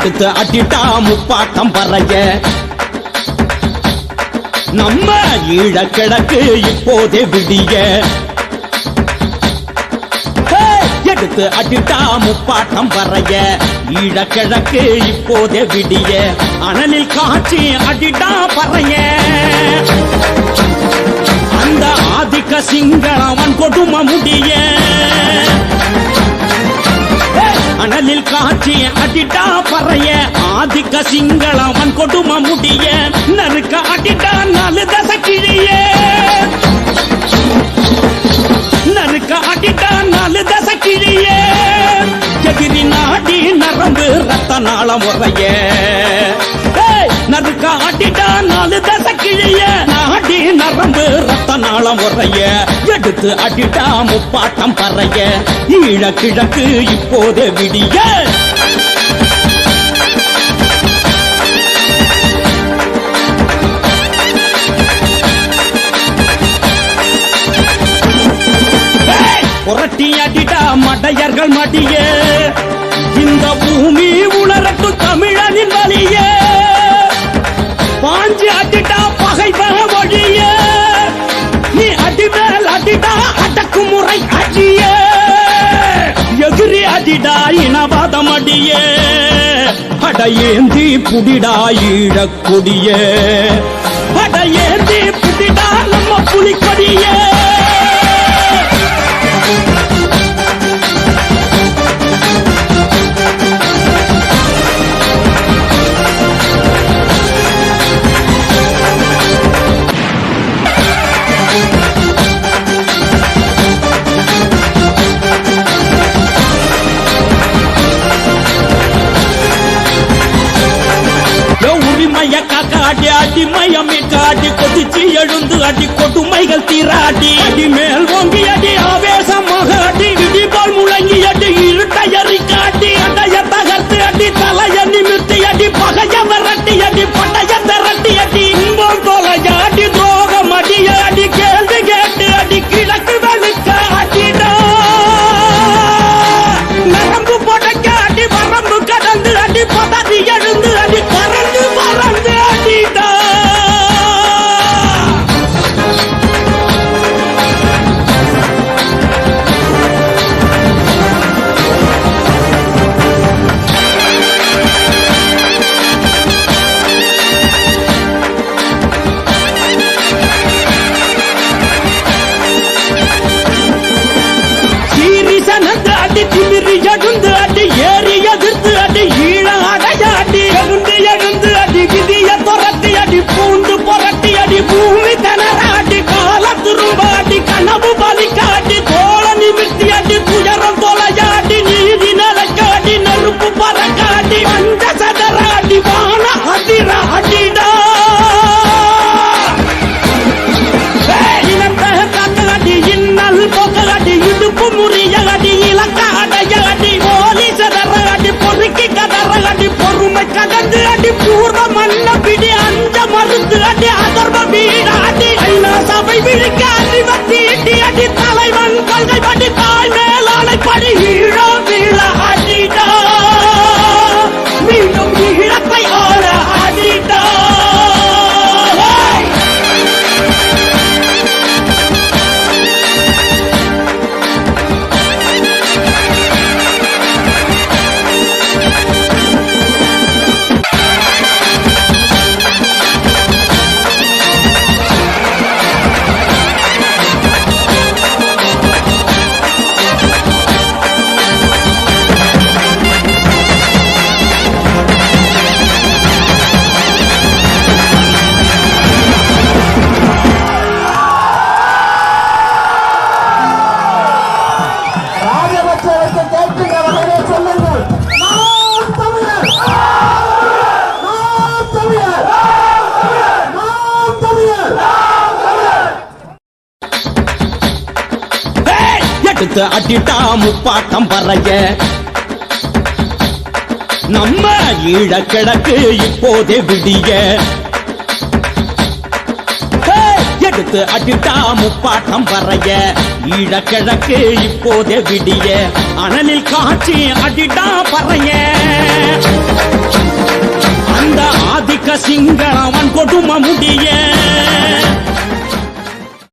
எடுத்து அடிட்டா முப்பாட்டம் பறைய நம்ம ஈழக்கிழக்கு இப்போதே விடிய எடுத்து அடிட்டா முப்பாட்டம் பறைய ஈழக்கிழக்கு இப்போதே விடிய அனலில் காட்சி அடிட்டா பறைய அந்த ஆதிக்க சிங்களவன் கொடுமை முடிய அனலில் காட்சி அடிட்டா பறைய ஆதிக்க சிங்களவன் கொடுமை முடிய நறுக்க அடிட்டா 4 தசை கிழிய நறுக்க அடிட்டா 4 தசை கிழிய எதிரி நாடி நரம்பு ரத்த நாளம் உறைய நறுக்க அடிட்டா 4 தசை கிழிய நாடி நரம்பு ரத்த நாளம் உறைய எடுத்து அடிட்டா முப்பாட்டம் பறைய ஈழக்கிழக்கு இப்போதே விடிய புரட்டி அடிட்டா மடையர்கள் மடிய இந்த பூமி உணரட்டு தமிழனின் வலிய பாஞ்சு அடிட்டா பகைவக வழிய நீ அடிமேல் அடிடா அடக்குமுறை அடிய எதிரி அடிடா இனவாதம் அடிய அடையேந்தி புடிடா ஈழக்கொடிய அடையேந்தி புடிடா நம்ம புலிக்கொடிய காக்காடி அடிமையமே காட்டி கொதிச்சு எழுந்து அடி கொடுமைகள் தீராடி அடி மேல் ஓங்கி அடி ஆவேசமாக அடி இடிபால் முழங்கி அடி இருட்டையறி காட்டி அடைய தகர்த்து அடி தலைய நிமிர்த்தி அடி பகைய விரட்டி அடி படைய திரட்டி அடி இன்பம் தொலையாடி துரோகம் அடிய அடி கேள்வி கேட்டு அடி கிழக்கு வெளுக்க அடிடா நரம்பு புடைக்க அடி வரம்பு கடந்து அடி பதறி எழுந்து அடி பறந்து பறந்து அடிடா சீரிசனந்து அடி திமிரி எழுந்து அடி ஏறி எதிர்த்து அடி ஈழ அடைய அடி எழுந்து எழுந்து அடி விதிய துரத்தி அடி பூண்டு புரட்டி அடி பூமி தனர அடி கால திரும்ப அடி கனவு பலிக்க அடி தோள நிமிர்த்தி அடி துயரம் தொலையாடி நீதி நிலைக்க அடி நெருப்பு பறக்க அடி அந்த சதர அடி வான அதிர அடிடா அடி இன்னல் போக்க அடி இடுப்பு முறிய அடி இலக்க அடைய அடி ஓலி சதர அடி பொறுக்கி கதற அடி பொறுமை கடந்து அடி பூர்வ மன்ன பிடி அஞ்ச மறுத்து அடி அதர்வ வீட அடி ஐநா சபை விழிக்க அறிவத்தி இட்டி அடி தலைவன் கொள்கை படி தாய் மேலாளை படி ஈழ வீழ அடிடா மீண்டும் ஈழத்தை ஆள அடிடா எடுத்து அடிட்டா முப்பாட்டம் பறைய நம்ம ஈழக்கிழக்கு இப்போதே விடிய எடுத்து அடிட்டா முப்பாட்டம் பறைய ஈழக்கிழக்கு இப்போதே விடிய அனலில் காட்சி அடிட்டா பறைய சிங்களவன் கொடும முடிய